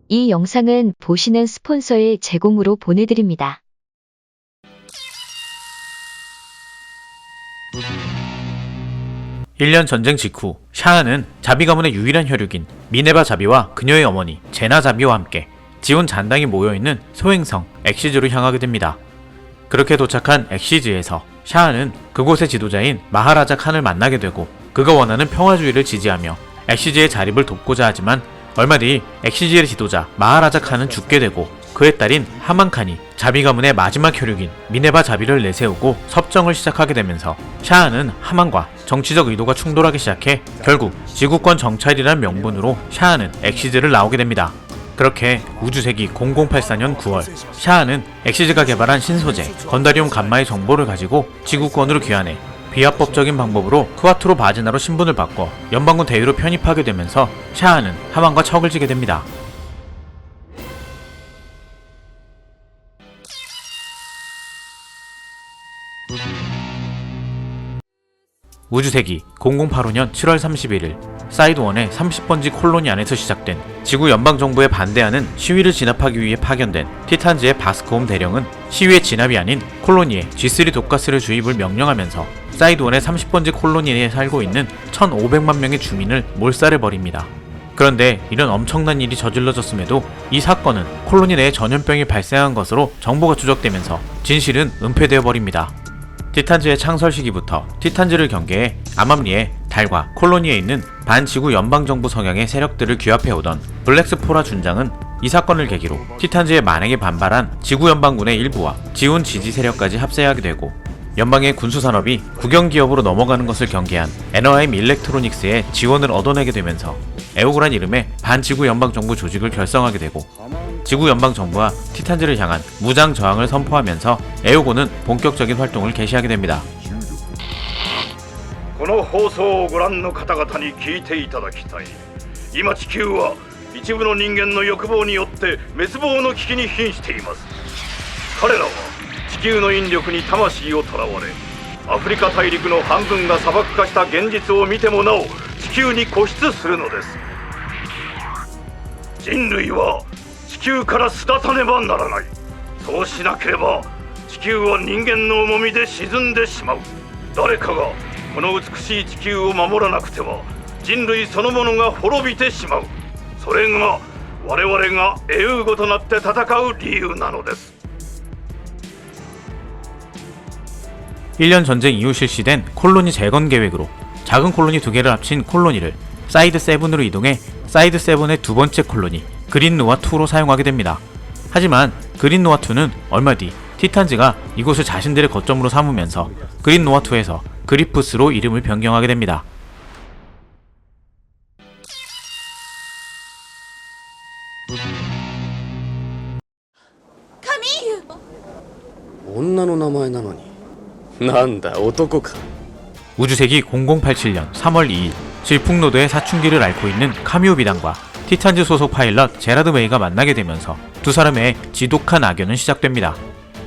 이 영상은 보시는 스폰서의 제공으로 보내드립니다. 일 년 전쟁 직후 샤아는 자비 가문의 유일한 혈육인 미네바 자비와 그녀의 어머니 제나 자비와 함께 지온 잔당이 모여있는 소행성 엑시즈로 향하게 됩니다. 그렇게 도착한 엑시즈에서 샤아는 그곳의 지도자인 마하라자 칸을 만나게 되고 그가 원하는 평화주의를 지지하며 엑시즈의 자립을 돕고자 하지만 얼마 뒤 엑시즈의 지도자 마하라자 칸은 죽게 되고 그의 딸인 하만 칸이 자비 가문의 마지막 혈육인 미네바 자비를 내세우고 섭정을 시작하게 되면서 샤아는 하만과 정치적 의도가 충돌하기 시작해 결국 지구권 정찰이라는 명분으로 샤아는 엑시즈를 나오게 됩니다. 그렇게 우주세기 0084년 9월 샤아는 엑시즈가 개발한 신소재 건다리움 감마의 정보를 가지고 지구권으로 귀환해 비합법적인 방법으로 크와트로 바지나로 신분을 바꿔 연방군 대위로 편입하게 되면서 샤아는 하만과 척을 지게 됩니다. 우주세기 0085년 7월 31일 사이드1의 30번지 콜로니 안에서 시작된 지구 연방정부에 반대하는 시위를 진압하기 위해 파견된 티탄즈의 바스코움 대령은 시위의 진압이 아닌 콜로니에 G3 독가스를 주입을 명령하면서 사이드1의 30번지 콜로니에 살고 있는 1500만 명의 주민을 몰살해 버립니다. 그런데 이런 엄청난 일이 저질러졌음에도 이 사건은 콜로니 내에 전염병이 발생한 것으로 정보가 추적되면서 진실은 은폐되어 버립니다. 티탄즈의 창설 시기부터 티탄즈를 경계해 암암리에 달과 콜로니에 있는 반지구 연방정부 성향의 세력들을 규합해오던 블랙스포라 준장은 이 사건을 계기로 티탄즈의 만행에 반발한 지구연방군의 일부와 지온 지지 세력까지 합세하게 되고 연방의 군수산업이 국영기업으로 넘어가는 것을 경계한 NRM 일렉트로닉스의 지원을 얻어내게 되면서 에오고란 이름의 반지구 연방정부 조직을 결성하게 되고 지구연방정부와 티탄즈를 향한 무장 저항을 선포하면서 에오고는 본격적인 활동을 개시하게 됩니다. この放送をご覧の方々に聞いていただきたい。今地球は一部の人間の欲望によって滅亡の危機に瀕しています。彼らは地球の引力に魂をとらわれ、アフリカ大陸の半分が砂漠化した現実を見てもなお地球に固執するのです。人類は地球から巣立たねばならない。そうしなければ地球は人間の重みで沈んでしまう。誰かがこの美しい地球を守らなくては人類そのものが滅びてしまう。それが我々がエウーゴとなって戦う理由なのです。 1년 전쟁 이후 실시된 콜로니 재건 계획으로 작은 콜로니 2개를 합친 콜로니를 사이드 7으로 이동해 사이드 7의 두 번째 콜로니 그린노아 2로 사용하게 됩니다. 하지만 그린노아 2는 얼마 뒤 티탄즈가 이곳을 자신들의 거점으로 삼으면서 그린노아 2에서 그리프스로 이름을 변경하게 됩니다. 女の名前なのになんだ男か 우주세기 0087년 3월 2일 질풍노도의 사춘기를 앓고 있는 카미오 비단과 티탄즈 소속 파일럿 제라드 웨이가 만나게 되면서 두 사람의 지독한 악연은 시작됩니다.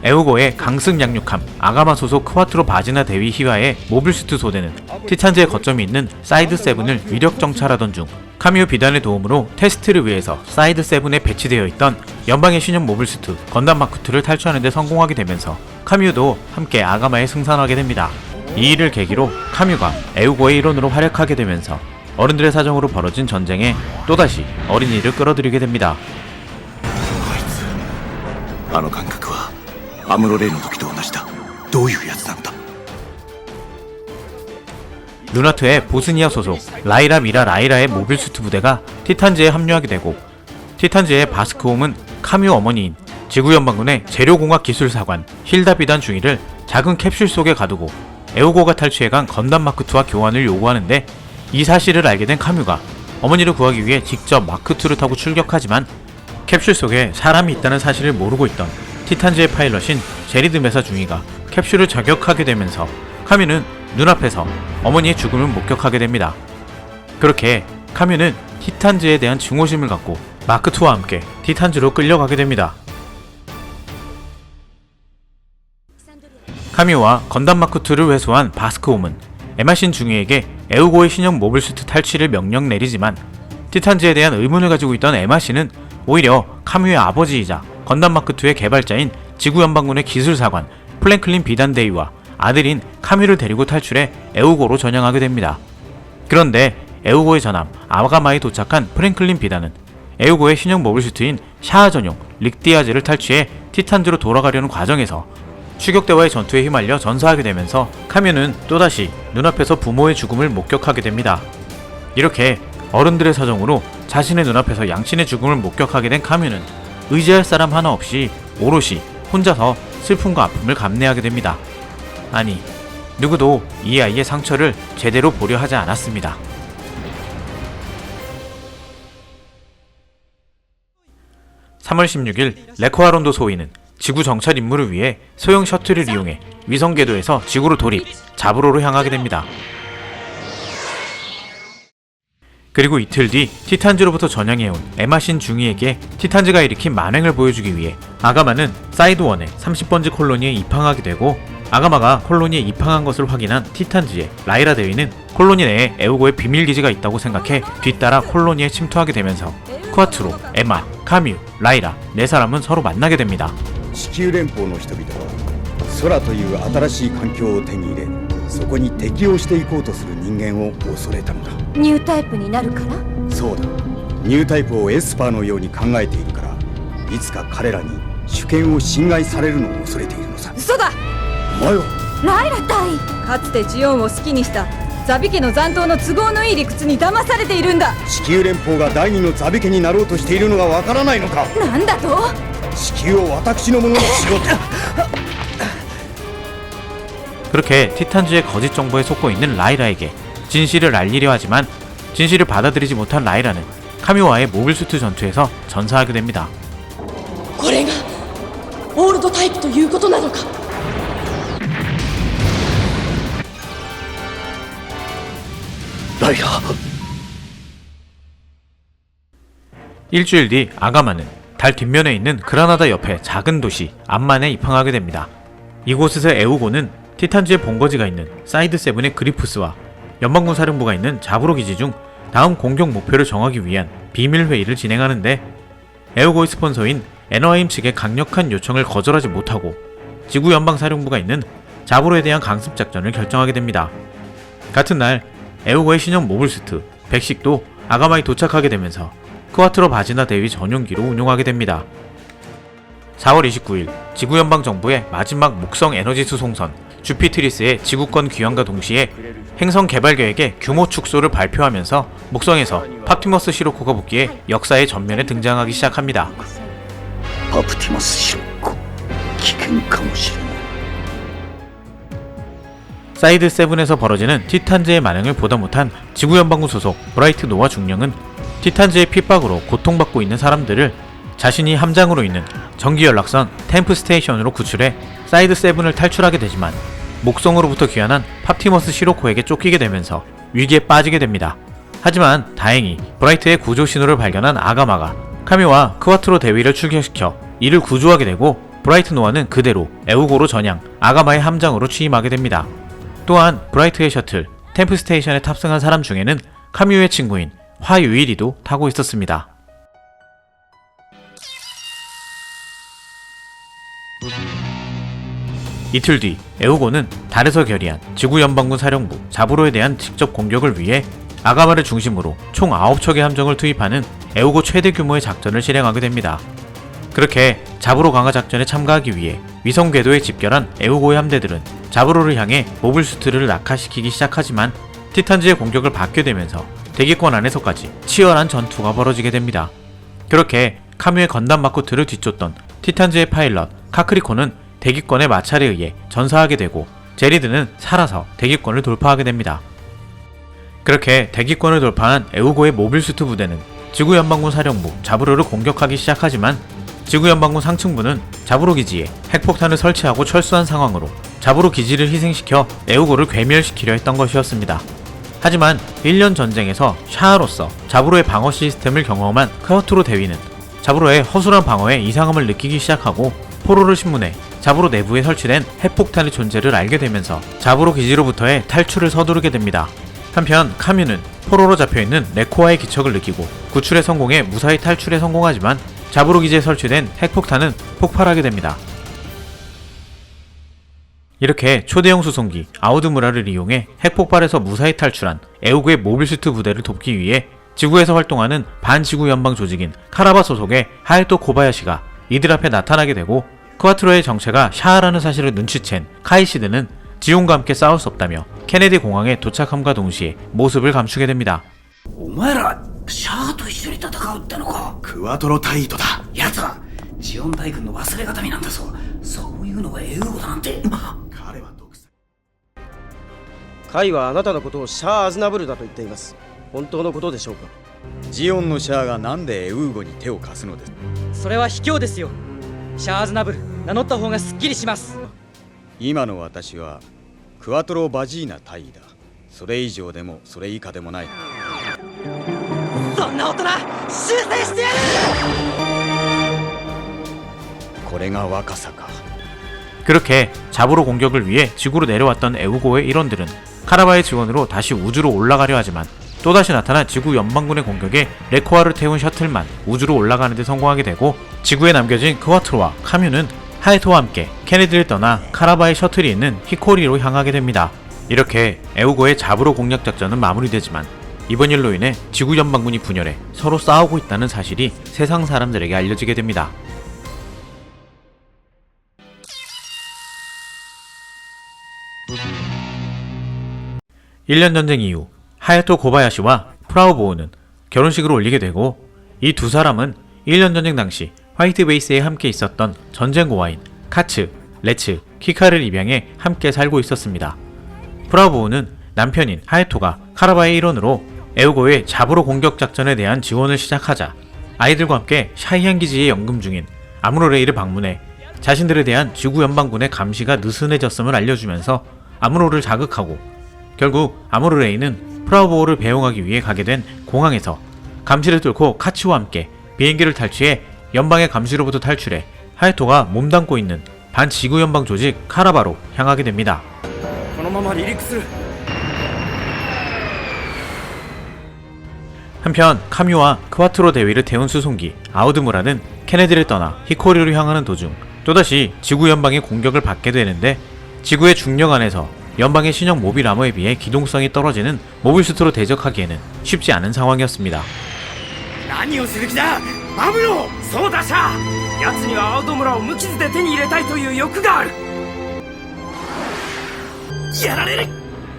에우고의 강승 양육함 아가마 소속 크와트로 바지나 대위 희와의 모빌스트 소대는 티탄즈의 거점이 있는 사이드 7을 위력 정찰하던 중 카미오 비단의 도움으로 테스트를 위해서 사이드 7에 배치되어 있던 연방의 신형 모빌스트 건담 마크2를 탈취하는 데 성공하게 되면서 카미오도 함께 아가마에 승선하게 됩니다. 이 일을 계기로 카뮤가 에우고의 일원으로 활약하게 되면서 어른들의 사정으로 벌어진 전쟁에 또다시 어린이를 끌어들이게 됩니다. あの感覚はアムロレイの時と同じだ。どういうやつなんだ。 루나트의 보스니아 소속 라이라 미라 라이라의 모빌수트 부대가 티탄즈에 합류하게 되고 티탄즈의 바스크홈은 카뮤 어머니인 지구연방군의 재료공학 기술사관 힐다 비단 중위를 작은 캡슐 속에 가두고 에우고가 탈취해간 건담 마크2와 교환을 요구하는데 이 사실을 알게 된 카뮤가 어머니를 구하기 위해 직접 마크2를 타고 출격하지만 캡슐 속에 사람이 있다는 사실을 모르고 있던 티탄즈의 파일럿인 제리드 메사 중위가 캡슐을 저격하게 되면서 카뮤는 눈앞에서 어머니의 죽음을 목격하게 됩니다. 그렇게 카뮤는 티탄즈에 대한 증오심을 갖고 마크2와 함께 티탄즈로 끌려가게 됩니다. 카뮤와 건담 마크2를 회수한 바스크홈은 에마신 중위에게 에우고의 신형 모빌수트 탈취를 명령 내리지만 티탄즈에 대한 의문을 가지고 있던 에마신은 오히려 카뮤의 아버지이자 건담 마크2의 개발자인 지구연방군의 기술사관 플랭클린 비단데이와 아들인 카뮤를 데리고 탈출해 에우고로 전향하게 됩니다. 그런데 에우고의 전함 아가마에 도착한 프랭클린 비단은 에우고의 신형 모빌슈트인 샤아 전용 릭디아즈를 탈취해 티탄즈로 돌아가려는 과정에서 추격대와의 전투에 휘말려 전사하게 되면서 카뮤는 또다시 눈앞에서 부모의 죽음을 목격하게 됩니다. 이렇게 어른들의 사정으로 자신의 눈앞에서 양친의 죽음을 목격하게 된 카뮤는 의지할 사람 하나 없이 오롯이 혼자서 슬픔과 아픔을 감내하게 됩니다. 아니, 누구도 이 아이의 상처를 제대로 보려 하지 않았습니다. (3월 16일) 레코아론도 소위는 지구 정찰 임무를 위해 소형 셔틀을 이용해 위성 궤도에서 지구로 돌입, 자브로로 향하게 됩니다. 그리고 이틀 뒤 티탄즈로부터 전향해온 에마신 중위에게 티탄즈가 일으킨 만행을 보여주기 위해 아가마는 사이드1의 30번지 콜로니에 입항하게 되고, 아가마가 콜로니에 입항한 것을 확인한 티탄즈의 라이라 대위는 콜로니 내에 에우고의 비밀기지가 있다고 생각해 뒤따라 콜로니에 침투하게 되면서 쿠아트로, 에마, 카뮤, 라이라 4사람은 서로 만나게 됩니다. 地球連邦の人々は空という新しい環境を手に入れ、そこに適応していこうとする人間を恐れたのだ。ニュータイプになるから？そうだ、ニュータイプをエスパーのように考えているから、いつか彼らに主権を侵害されるのを恐れているのさ。嘘だ。お前はライラ隊かつてジオンを好きにしたザビ家の残党の都合のいい理屈に騙されているんだ。地球連邦が第二のザビ家になろうとしているのがわからないのか。なんだと？地球を私のものにしろと。 그렇게 티탄즈의 거짓 정보에 속고 있는 라이라에게 진실을 알리려 하지만 진실을 받아들이지 못한 라이라는 카뮤와의 모빌수트 전투에서 전사하게 됩니다. これがオールドタイプということなのか。 ライラ 일주일 뒤 아가마는 달 뒷면에 있는 그라나다 옆의 작은 도시 암만에 입항하게 됩니다. 이곳에서 에우고는 티탄즈의 본거지가 있는 사이드7의 그리프스와 연방군 사령부가 있는 자브로 기지 중 다음 공격 목표를 정하기 위한 비밀 회의를 진행하는데, 에우고의 스폰서인 에너하임 측의 강력한 요청을 거절하지 못하고 지구 연방 사령부가 있는 자브로에 대한 강습 작전을 결정하게 됩니다. 같은 날 에우고의 신형 모블수트 백식도 아가마에 도착하게 되면서 쿠아트로 바지나 대위 전용기로 운용하게 됩니다. 4월 29일 지구연방정부의 마지막 목성 에너지 수송선 주피트리스의 지구권 귀환과 동시에 행성 개발 계획의 규모 축소를 발표하면서 목성에서 팝티머스 시로코가 복귀해 역사의 전면에 등장하기 시작합니다. パプティマスシロッコ、危険かもしれない。 사이드7에서 벌어지는 티탄즈의 만행을 보다 못한 지구연방군 소속 브라이트 노아 중령은 티탄즈의 핍박으로 고통받고 있는 사람들을 자신이 함장으로 있는 전기연락선 템프 스테이션으로 구출해 사이드7을 탈출하게 되지만 목성으로부터 귀환한 팝티머스 시로코에게 쫓기게 되면서 위기에 빠지게 됩니다. 하지만 다행히 브라이트의 구조 신호를 발견한 아가마가 카뮤와 크와트로 대위를 출격시켜 이를 구조하게 되고, 브라이트 노아는 그대로 에우고로 전향 아가마의 함장으로 취임하게 됩니다. 또한 브라이트의 셔틀 템프 스테이션에 탑승한 사람 중에는 카뮤의 친구인 화유일이도 타고 있었습니다. 이틀 뒤 에우고는 달에서 결의한 지구연방군 사령부 자브로에 대한 직접 공격을 위해 아가마를 중심으로 총 9척의 함정을 투입하는 에우고 최대 규모의 작전을 실행하게 됩니다. 그렇게 자브로 강화 작전에 참가하기 위해 위성 궤도에 집결한 에우고의 함대들은 자브로를 향해 모빌수트를 낙하시키기 시작하지만 티탄즈의 공격을 받게 되면서 대기권 안에서까지 치열한 전투가 벌어지게 됩니다. 그렇게 카뮤의 건담 마크2를 뒤쫓던 티탄즈의 파일럿 카크리코는 대기권의 마찰에 의해 전사하게 되고, 제리드는 살아서 대기권을 돌파하게 됩니다. 그렇게 대기권을 돌파한 에우고의 모빌수트 부대는 지구연방군 사령부 자브로를 공격하기 시작하지만 지구연방군 상층부는 자브로 기지에 핵폭탄을 설치하고 철수한 상황으로 자브로 기지를 희생시켜 에우고를 괴멸시키려 했던 것이었습니다. 하지만 1년 전쟁에서 샤아로서 자브로의 방어 시스템을 경험한 크와트로 대위는 자브로의 허술한 방어에 이상함을 느끼기 시작하고 포로를 신문해 자브로 내부에 설치된 핵폭탄의 존재를 알게 되면서 자브로 기지로부터의 탈출을 서두르게 됩니다. 한편 카뮤는 포로로 잡혀있는 레코아의 기척을 느끼고 구출에 성공해 무사히 탈출에 성공하지만 자부로 기지에 설치된 핵폭탄은 폭발하게 됩니다. 이렇게 초대형 수송기 아우드무라를 이용해 핵폭발에서 무사히 탈출한 에우고의 모빌슈트 부대를 돕기 위해 지구에서 활동하는 반지구 연방 조직인 카라바 소속의 하야토 코바야시가 이들 앞에 나타나게 되고 크와트로의 정체가 샤아라는 사실을 눈치챈 카이시드는 지온과 함께 싸울 수 없다며 케네디 공항에 도착함과 동시에 모습을 감추게 됩니다. お前らシャアと一緒に戦うってのか。クワトロタイートだ。奴はジオン大軍の忘れ形見なんだぞ。そういうのがエウゴだなんて。彼は独裁。カイはあなたのことをシャア・アズナブルだと言っています。本当のことでしょうか。ジオンのシャアがなんでエウーゴに手を貸すのです。それは卑怯ですよ。シャア・アズナブル名乗った方がすっきりします。今の私はクワトロ・バジーナ大尉だ。それ以上でもそれ以下でもない。そんな大人修正してやる。これが若さか。 그렇게 자부로 공격을 위해 지구로 내려왔던 에우고의 일원들은 카라바의 지원으로 다시 우주로 올라가려 하지만 또다시 나타난 지구 연방군의 공격에 레코아를 태운 셔틀만 우주로 올라가는 데 성공하게 되고 지구에 남겨진 크와트로와 카뮤는 하야토와 함께 케네디를 떠나 카라바의 셔틀이 있는 히코리로 향하게 됩니다. 이렇게 에우고의 자부로 공략 작전은 마무리되지만 이번 일로 인해 지구 연방군이 분열해 서로 싸우고 있다는 사실이 세상 사람들에게 알려지게 됩니다. (1년) 전쟁 이후 하야토 고바야시와 프라우보우는 결혼식을 올리게 되고 이 두 사람은 1년 전쟁 당시 화이트 베이스에 함께 있었던 전쟁 고아인 카츠, 레츠, 키카를 입양해 함께 살고 있었습니다. 프라우보우는 남편인 하야토가 카라바의 일원으로 에우고의 자부로 공격 작전에 대한 지원을 시작하자 아이들과 함께 샤이안 기지에 연금 중인 아무로레이를 방문해 자신들에 대한 지구 연방군의 감시가 느슨해졌음을 알려주면서 아무로를 자극하고 결국 아무로레이는 프라우보우를 배웅하기 위해 가게 된 공항에서 감시를 뚫고 카츠와 함께 비행기를 탈취해 연방의 감시로부터 탈출해 하야토가 몸담고 있는 반지구 연방 조직 카라바로 향하게 됩니다. 한편 카뮤와 크와트로 대위를 태운 수송기 아우드무라는 케네디를 떠나 히코리로 향하는 도중 또다시 지구 연방의 공격을 받게 되는데 지구의 중력 안에서 연방의 신형 모빌 아머에 비해 기동성이 떨어지는 모빌슈트로 대적하기에는 쉽지 않은 상황이었습니다. 何をする気だアムロ。そうだシャア。奴にはアウド村を無傷で手に入れたいという欲がある。やられる。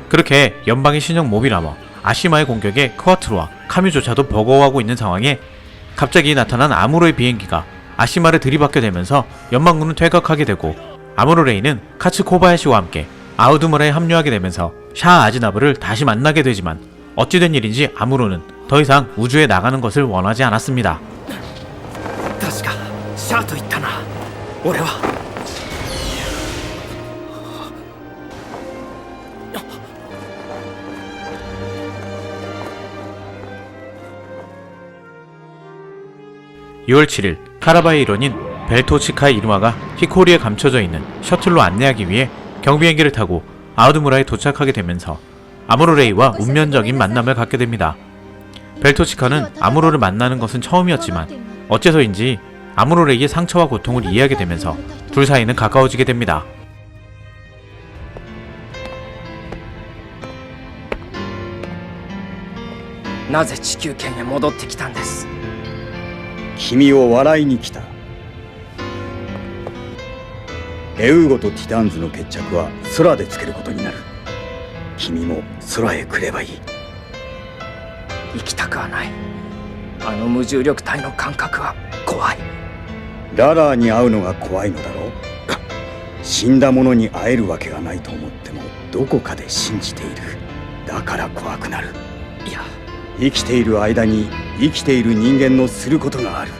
그렇게 연방의 신형 모빌 아머 아시마의 공격에 크와트로와 카뮤조차도 버거워하고 있는 상황에 갑자기 나타난 아무로의 비행기가 아시마를 들이받게 되면서 연방군은 퇴각하게 되고 아무로레이는 카츠 코바야시와 함께 아우드무라에 합류하게 되면서 샤아 아즈나브를 다시 만나게 되지만 어찌된 일인지 아무로는 더 이상 우주에 나가는 것을 원하지 않았습니다. 確かシャアと言ったな。俺は (2월 7일) 카라바의 일원인 벨토치카의 이루마가 히코리에 감춰져 있는 셔틀로 안내하기 위해 경비행기를 타고 아우드무라에 도착하게 되면서 아무로레이와 운명적인 만남을 갖게 됩니다. 벨토치카는 아무로를 만나는 것은 처음이었지만 어째서인지 아무로레이의 상처와 고통을 이해하게 되면서 둘 사이는 가까워지게 됩니다. なぜ地球圏へ戻ってきたんです。君を笑いに来た。エウーゴとティターンズの決着は空でつけることになる。君も空へ来ればいい。行きたくはない。あの無重力体の感覚は怖い。ララーに会うのが怖いのだろう。死んだ者に会えるわけがないと思ってもどこかで信じている。だから怖くなる。いや、生きている間に生きている人間のすることがある。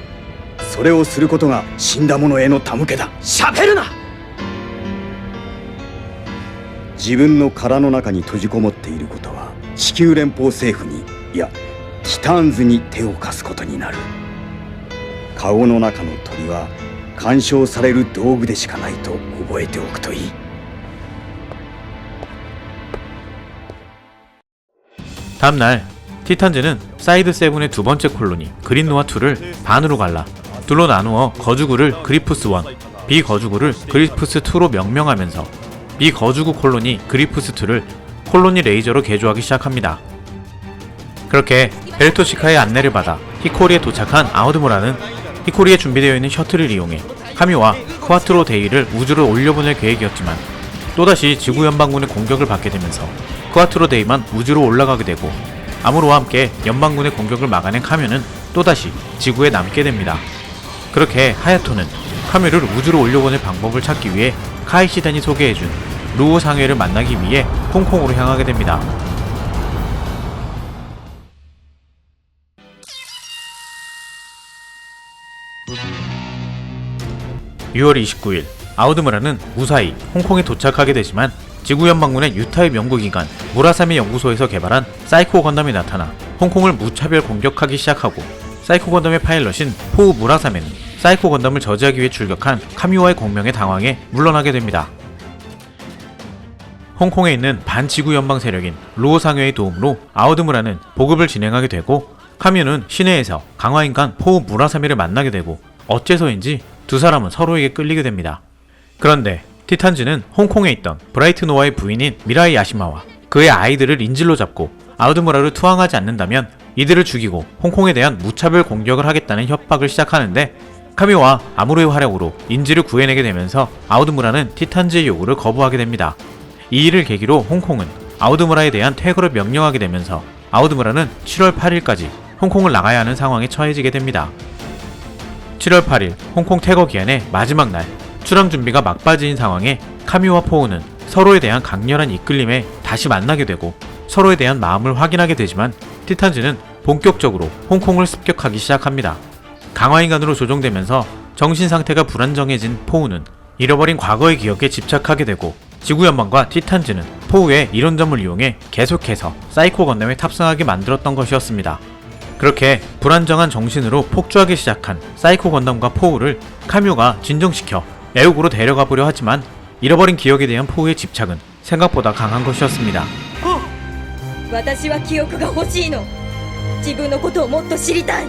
それをすることが死んだ者への手向けだ。喋るな。自分の殻の中に閉じこもっていることは地球連邦政府にいやティターンズに手を貸すことになる。顔の中の鳥は干渉される道具でしかないと覚えておくといい。 다음날 티탄즈는 사이드 세븐의 두 번째 콜로니 그린노아2를 반으로 갈라 둘로 나누어 거주구를 그리프스1, 비거주구를 그리프스2로 명명하면서 비거주구 콜로니 그리프스2를 콜로니 레이저로 개조하기 시작합니다. 그렇게 벨토시카의 안내를 받아 히코리에 도착한 아우드무라는 히코리에 준비되어 있는 셔틀을 이용해 카미와 쿠아트로 데이를 우주로 올려보낼 계획이었지만 또다시 지구 연방군의 공격을 받게 되면서 쿠아트로 데이만 우주로 올라가게 되고 아무로와 함께 연방군의 공격을 막아낸 카뮤는 또다시 지구에 남게 됩니다. 그렇게 하야토는 카뮤를 우주로 올려보낼 방법을 찾기 위해 카이시단이 소개해준 루오 상회를 만나기 위해 홍콩으로 향하게 됩니다. 6월 29일 아우드무라는 무사히 홍콩에 도착하게 되지만 지구연방군의 유타의 연구기관 무라사미 연구소에서 개발한 사이코 건담이 나타나 홍콩을 무차별 공격하기 시작하고 사이코 건담의 파일럿인 포우 무라사미는 사이코 건담을 저지하기 위해 출격한 카뮤와의 공명에 당황해 물러나게 됩니다. 홍콩에 있는 반지구 연방 세력인 루오 상회의 도움으로 아우드무라는 보급을 진행하게 되고 카뮤는 시내에서 강화인간 포우 무라사미를 만나게 되고 어째서인지 두 사람은 서로에게 끌리게 됩니다. 그런데 티탄즈는 홍콩에 있던 브라이트 노아의 부인인 미라이 야시마와 그의 아이들을 인질로 잡고 아우드무라를 투항하지 않는다면 이들을 죽이고 홍콩에 대한 무차별 공격을 하겠다는 협박을 시작하는데 카미와 아무로의 활약으로 인질을 구해내게 되면서 아우드무라는 티탄즈의 요구를 거부하게 됩니다. 이 일을 계기로 홍콩은 아우드무라에 대한 퇴거를 명령하게 되면서 아우드무라는 7월 8일까지 홍콩을 나가야 하는 상황에 처해지게 됩니다. 7월 8일 홍콩 퇴거 기한의 마지막 날 출항 준비가 막바지인 상황에 카미와 포우는 서로에 대한 강렬한 이끌림에 다시 만나게 되고 서로에 대한 마음을 확인하게 되지만 티탄즈는 본격적으로 홍콩을 습격하기 시작합니다. 강화인간으로 조종되면서 정신상태가 불안정해진 포우는 잃어버린 과거의 기억에 집착하게 되고 지구연방과 티탄즈는 포우의 이런 점을 이용해 계속해서 사이코 건담에 탑승하게 만들었던 것이었습니다. 그렇게 불안정한 정신으로 폭주하기 시작한 사이코 건담과 포우를 카뮤가 진정시켜 에우고로 데려가 보려 하지만 잃어버린 기억에 대한 포우의 집착은 생각보다 강한 것이었습니다. 私は記憶が欲しいの。自分のことをもっと知りたい。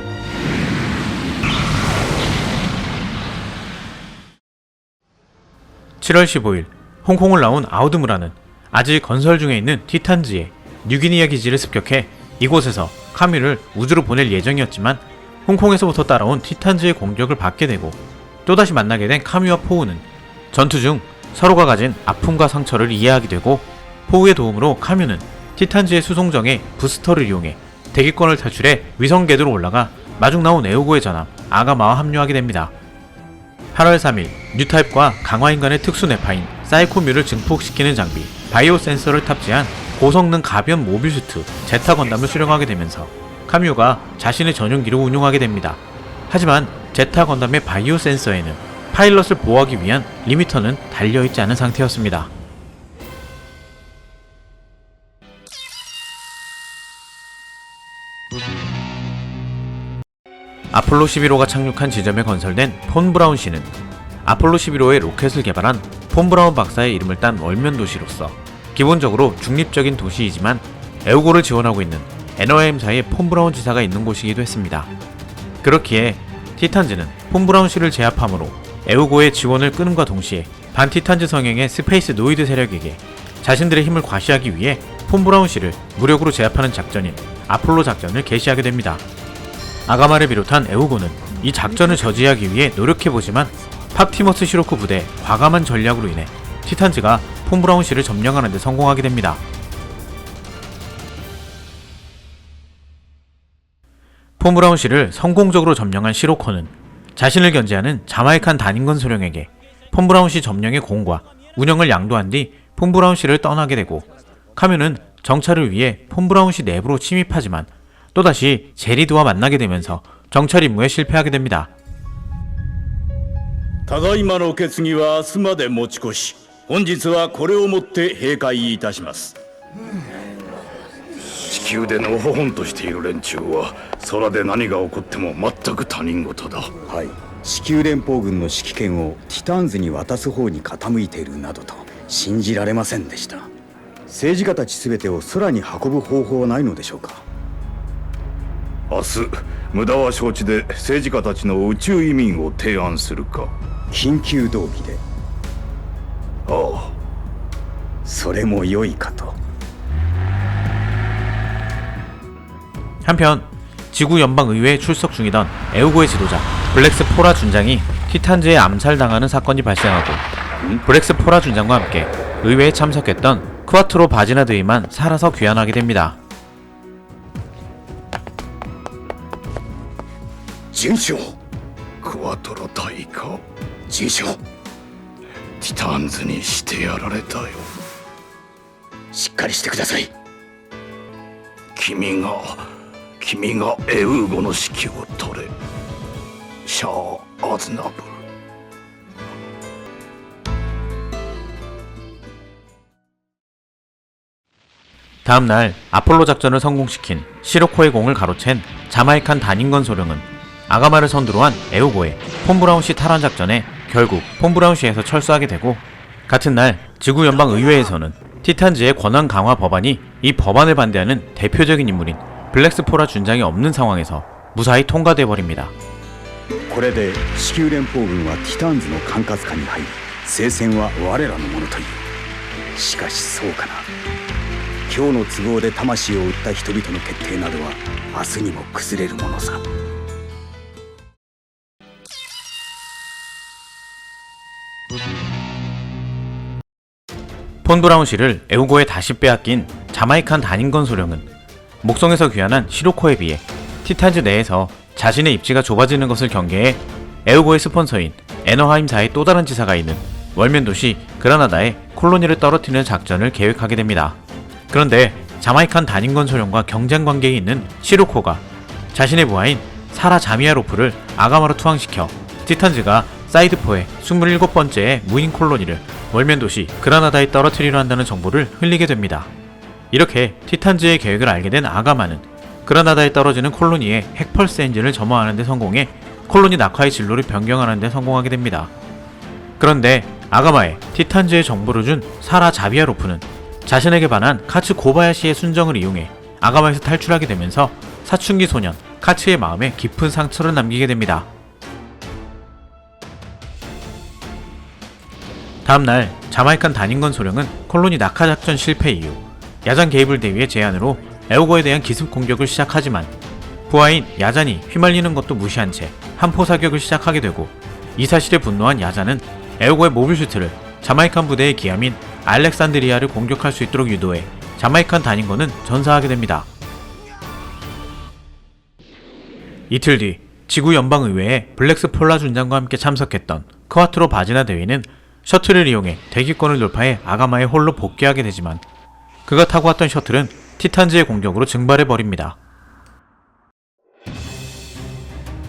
7월 15일 홍콩을 나온 아우드무라는 아직 건설 중에 있는 티탄즈의 뉴기니아 기지를 습격해 이곳에서 카뮤를 우주로 보낼 예정이었지만 홍콩에서부터 따라온 티탄즈의 공격을 받게 되고 또다시 만나게 된 카뮤와 포우는 전투 중 서로가 가진 아픔과 상처를 이해하게 되고 포우의 도움으로 카뮤는 티탄즈의 수송정의 부스터를 이용해 대기권을 탈출해 위성 궤도로 올라가 마중 나온 에우고의 전함 아가마와 합류하게 됩니다. 8월 3일 뉴타입과 강화인간의 특수 뇌파인 사이코뮤를 증폭시키는 장비 바이오 센서를 탑재한 고성능 가변 모빌슈트 제타 건담을 수령하게 되면서 카뮤가 자신의 전용기로 운용하게 됩니다. 하지만 제타 건담의 바이오 센서에는 파일럿을 보호하기 위한 리미터는 달려있지 않은 상태였습니다. 아폴로 11호가 착륙한 지점에 건설된 폰 브라운시는 아폴로 11호의 로켓을 개발한 폰 브라운 박사의 이름을 딴 월면 도시로서 기본적으로 중립적인 도시이지만 에우고를 지원하고 있는 NOM사의 폰 브라운 지사가 있는 곳이기도 했습니다. 그렇기에 티탄즈는 폰 브라운시를 제압함으로 에우고의 지원을 끊음과 동시에 반티탄즈 성향의 스페이스 노이드 세력에게 자신들의 힘을 과시하기 위해 폰 브라운시를 무력으로 제압하는 작전인 아폴로 작전을 개시하게 됩니다. 아가마를 비롯한 에우고는 이 작전을 저지하기 위해 노력해보지만 팝티머스 시로크 부대의 과감한 전략으로 인해 티탄즈가 폰 브라운시를 점령하는 데 성공하게 됩니다. 폰 브라운시를 성공적으로 점령한 시로코는 자신을 견제하는 자마이칸 단인건 소령에게 폰 브라운시 점령의 공과 운영을 양도한 뒤 폰 브라운시를 떠나게 되고 카뮤는 정찰을 위해 폰 브라운시 내부로 침입하지만 또다시 제리드와 만나게 되면서 정찰 임무에 실패하게 됩니다. ただいまの決議は明日まで持ち越し、本日はこれをもって閉会いたします。地球でのほほんとしている連中は空で何が起こっても全く他人事だ。はい、地球連邦軍の指揮権をティターンズに渡す方に傾いているなどと信じられませんでした。政治家たち全てを空に運ぶ方法はないのでしょうか。明日無駄は承知で政治家たちの宇宙移民を提案するか。緊急動議でああ、それも良いかと。 한편 지구 연방의회에 출석 중이던 에우고의 지도자 블랙스 포라 준장이 티탄즈에 암살당하는 사건이 발생하고 블랙스 포라 준장과 함께 의회에 참석했던 크와트로 바지나드이만 살아서 귀환하게 됩니다. 準将クワトロ大か。準将、ティタンズにしてやられたよ。しっかりしてください。君がエウーゴの指揮を取れ。シャア・アズナブル。 다음날 아폴로 작전을 성공시킨 시로코의 공을 가로챈 자마이칸 단인건 소령은 아가마를 선두로 한 에우고의 폰브라운시 탈환 작전에 결국 폰브라운시에서 철수하게 되고, 같은 날 지구연방의회에서는 티탄즈의 권한 강화 법안이 이 법안을 반대하는 대표적인 인물인 블랙스포라 준장이 없는 상황에서 무사히 통과돼 버립니다. これで地球連邦軍はティタンズの管轄下に入り、聖戦は我らのものという。しかしそうかな。今日の都合で魂を売った人々の決定などは明日にも崩れるものさ。 폰브라운시를 에우고에 다시 빼앗긴 자마이칸 단인건 소령은 목성에서 귀환한 시로코에 비해 티탄즈 내에서 자신의 입지가 좁아지는 것을 경계해 에우고의 스폰서인 에너하임사의 또 다른 지사가 있는 월면 도시 그라나다에 콜로니를 떨어뜨리는 작전을 계획하게 됩니다. 그런데 자마이칸 단인건 소령과 경쟁 관계에 있는 시로코가 자신의 부하인 사라 자미아로프를 아가마로 투항시켜 티탄즈가 사이드포의 27번째 무인 콜로니를 월면 도시 그라나다에 떨어뜨리려 한다는 정보를 흘리게 됩니다. 이렇게 티탄즈의 계획을 알게 된 아가마는 그라나다에 떨어지는 콜로니의 핵펄스 엔진을 점화하는 데 성공해 콜로니 낙하의 진로를 변경하는 데 성공하게 됩니다. 그런데 아가마에 티탄즈의 정보를 준 사라 자비아로프는 자신에게 반한 카츠 고바야시의 순정을 이용해 아가마에서 탈출하게 되면서 사춘기 소년 카츠의 마음에 깊은 상처를 남기게 됩니다. 다음날 자마이칸 단인건 소령은 콜로니 낙하 작전 실패 이후 야잔 게이블 대위의 제안으로 에우고에 대한 기습 공격을 시작하지만 부하인 야잔이 휘말리는 것도 무시한 채 한포 사격을 시작하게 되고, 이 사실에 분노한 야잔은 에우고의 모빌슈트를 자마이칸 부대의 기함인 알렉산드리아를 공격할 수 있도록 유도해 자마이칸 단인건은 전사하게 됩니다. 이틀 뒤 지구 연방의회에 블랙스 폴라 준장과 함께 참석했던 크와트로 바지나 대위는 셔틀을 이용해 대기권을 돌파해 아가마에 홀로 복귀하게 되지만 그가 타고 왔던 셔틀은 티탄즈의 공격으로 증발해버립니다.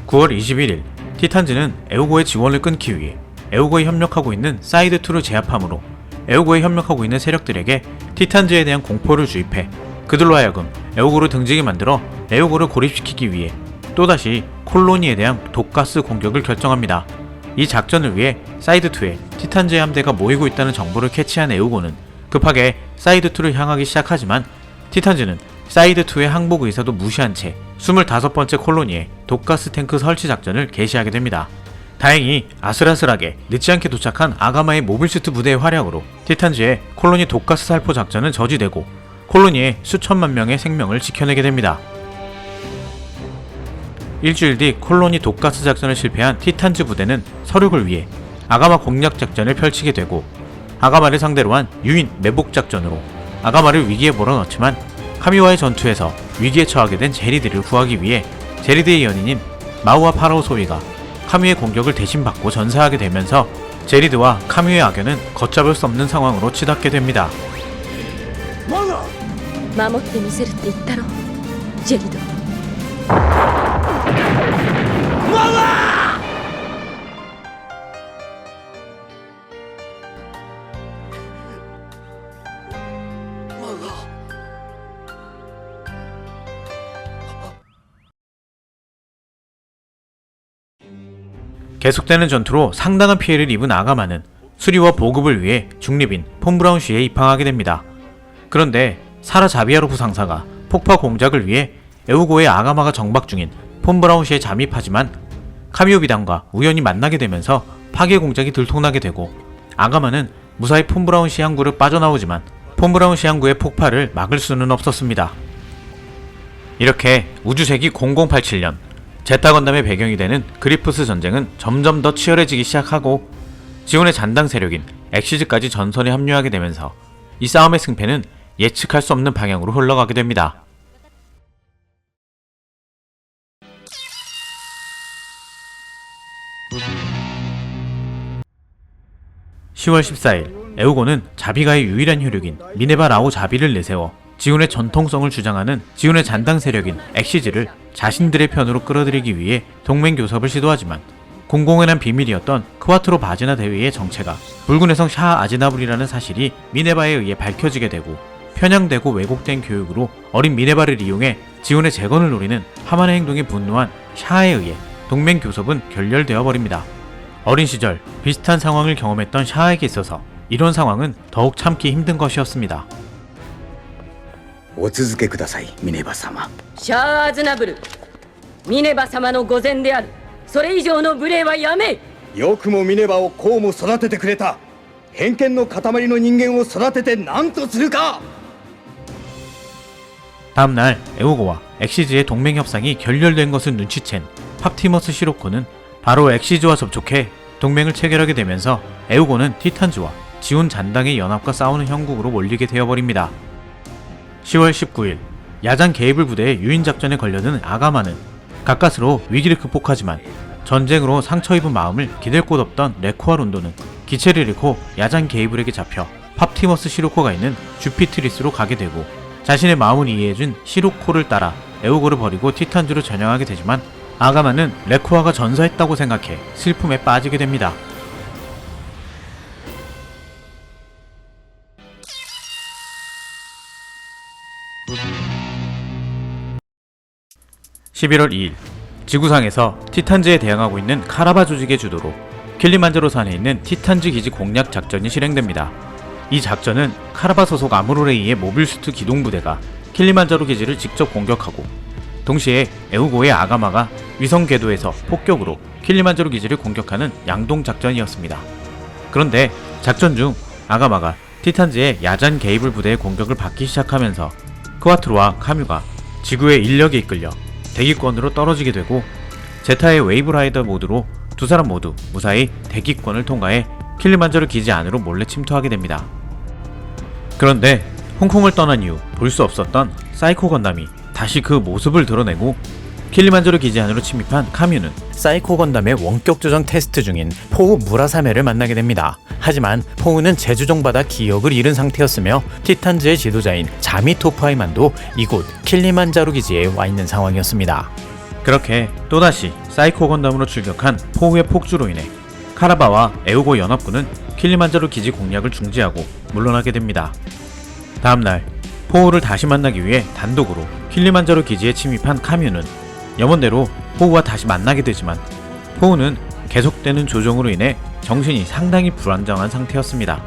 9월 21일 티탄즈는 에우고의 지원을 끊기 위해 에우고에 협력하고 있는 사이드2를 제압하므로 에우고에 협력하고 있는 세력들에게 티탄즈에 대한 공포를 주입해 그들로 하여금 에우고를 등지게 만들어 에우고를 고립시키기 위해 또다시 콜로니에 대한 독가스 공격을 결정합니다. 이 작전을 위해 사이드2에 티탄즈의 함대가 모이고 있다는 정보를 캐치한 에우고는 급하게 사이드2를 향하기 시작하지만 티탄즈는 사이드2의 항복 의사도 무시한 채 25번째 콜로니에 독가스 탱크 설치 작전을 개시하게 됩니다. 다행히 아슬아슬하게 늦지 않게 도착한 아가마의 모빌슈트 부대의 활약으로 티탄즈의 콜로니 독가스 살포 작전은 저지되고 콜로니의 수천만 명의 생명을 지켜내게 됩니다. 일주일 뒤 콜로니 독가스 작전을 실패한 티탄즈 부대는 서륙을 위해 아가마 공략 작전을 펼치게 되고, 아가마를 상대로 한 유인 매복 작전으로 아가마를 위기에 몰아넣지만 카미와의 전투에서 위기에 처하게 된 제리드를 구하기 위해 제리드의 연인인 마우와 파라오 소위가 카미의 공격을 대신 받고 전사하게 되면서 제리드와 카미의 악연은 걷잡을 수 없는 상황으로 치닫게 됩니다. 守ってみせるって言ったろ、ジェリド。 계속되는 전투로 상당한 피해를 입은 아가마는 수리와 보급을 위해 중립인 폰브라운시에 입항하게 됩니다. 그런데 사라 자비아로프 상사가 폭파 공작을 위해 에우고의 아가마가 정박 중인 폰브라운시에 잠입하지만 카미오 비단과 우연히 만나게 되면서 파괴 공작이 들통나게 되고 아가마는 무사히 폰브라운시 항구를 빠져나오지만 폰브라운시 항구의 폭발을 막을 수는 없었습니다. 이렇게 우주세기 0087년 제타 건담의 배경이 되는 그리프스 전쟁은 점점 더 치열해지기 시작하고 지온의 잔당 세력인 엑시즈까지 전선에 합류하게 되면서 이 싸움의 승패는 예측할 수 없는 방향으로 흘러가게 됩니다. (10월 14일) 에우고는 자비가의 유일한 효력인 미네바 라오 자비를 내세워 지온의 전통성을 주장하는 지온의 잔당 세력인 엑시즈를 자신들의 편으로 끌어들이기 위해 동맹 교섭을 시도하지만 공공연한 비밀이었던 크와트로 바지나 대위의 정체가 붉은 해성 샤 아즈나불이라는 사실이 미네바에 의해 밝혀지게 되고 편향되고 왜곡된 교육으로 어린 미네바를 이용해 지온의 재건을 노리는 하만의 행동에 분노한 샤에 의해 동맹 교섭은 결렬되어 버립니다. 어린 시절 비슷한 상황을 경험했던 샤에게 있어서 이런 상황은 더욱 참기 힘든 것이었습니다. お続けください、ミネバ様。シャア・アズナブル、ミネバ様の御前である。それ以上の無礼はやめ。よくもミネバをこうも育ててくれた。偏見の塊の人間を育てて何とするか。 다음날 에우고와 엑시즈의 동맹 협상이 결렬된 것을 눈치챈 팝티머스 시로코는 바로 엑시즈와 접촉해 동맹을 체결하게 되면서 에우고는 티탄즈와 지온 잔당의 연합과 싸우는 형국으로 몰리게 되어버립니다. 10월 19일 야잔 게이블 부대의 유인작전에 걸려든 아가마는 가까스로 위기를 극복하지만 전쟁으로 상처 입은 마음을 기댈 곳 없던 레코와 론도는 기체를 잃고 야잔 게이블에게 잡혀 팝티머스 시로코가 있는 주피트리스로 가게 되고 자신의 마음을 이해해준 시로코를 따라 에우고를 버리고 티탄즈로 전향하게 되지만 아가마는 레코아가 전사했다고 생각해 슬픔에 빠지게 됩니다. (11월 2일) 지구상에서 티탄즈에 대항하고 있는 카라바 조직의 주도로 킬리만자로 산에 있는 티탄즈 기지 공략 작전이 실행됩니다. 이 작전은 카라바 소속 아무로레이의 모빌수트 기동부대가 킬리만자로 기지를 직접 공격하고 동시에 에우고의 아가마가 위성 궤도에서 폭격으로 킬리만자로 기지를 공격하는 양동 작전이었습니다. 그런데 작전 중 아가마가 티탄즈의 야잔 게이블 부대의 공격을 받기 시작하면서 크와트로와 카뮤가 지구의 인력에 이끌려 대기권으로 떨어지게 되고 제타의 웨이브라이더 모드로 두 사람 모두 무사히 대기권을 통과해 킬리만자로 기지 안으로 몰래 침투하게 됩니다. 그런데 홍콩을 떠난 이후 볼 수 없었던 사이코 건담이 다시 그 모습을 드러내고 킬리만자로 기지 안으로 침입한 카뮤는 사이코 건담의 원격 조정 테스트 중인 포우 무라사메를 만나게 됩니다. 하지만 포우는 재조정받아 기억을 잃은 상태였으며 티탄즈의 지도자인 자미 토프아이만도 이곳 킬리만자로 기지에 와 있는 상황이었습니다. 그렇게 또다시 사이코 건담으로 출격한 포우의 폭주로 인해 카라바와 에우고 연합군은 킬리만자로 기지 공략을 중지하고 물러나게 됩니다. 다음날 포우를 다시 만나기 위해 단독으로 킬리만자로 기지에 침입한 카뮤는 염원대로 포우와 다시 만나게 되지만 포우는 계속되는 조정으로 인해 정신이 상당히 불안정한 상태였습니다.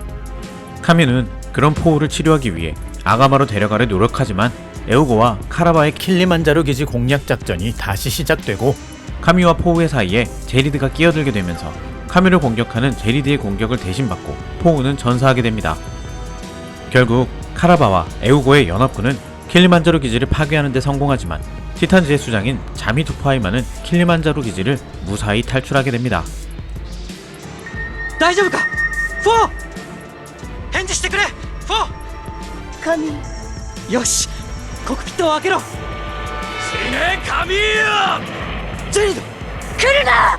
카뮤는 그런 포우를 치료하기 위해 아가마로 데려가려 노력하지만 에우고와 카라바의 킬리만자로 기지 공략 작전이 다시 시작되고 카뮤와 포우의 사이에 제리드가 끼어들게 되면서 카뮤를 공격하는 제리드의 공격을 대신 받고 포우는 전사하게 됩니다. 결국 카라바와 에우고의 연합군은 킬리만자로 기지를 파괴하는 데 성공하지만 티탄즈의 수장인 자미 투파이마는 킬리만자로 기지를 무사히 탈출하게 됩니다. 大丈夫かフォー返事してくれフォー神よしコックピットを開けろ死ね神よジェリド来るな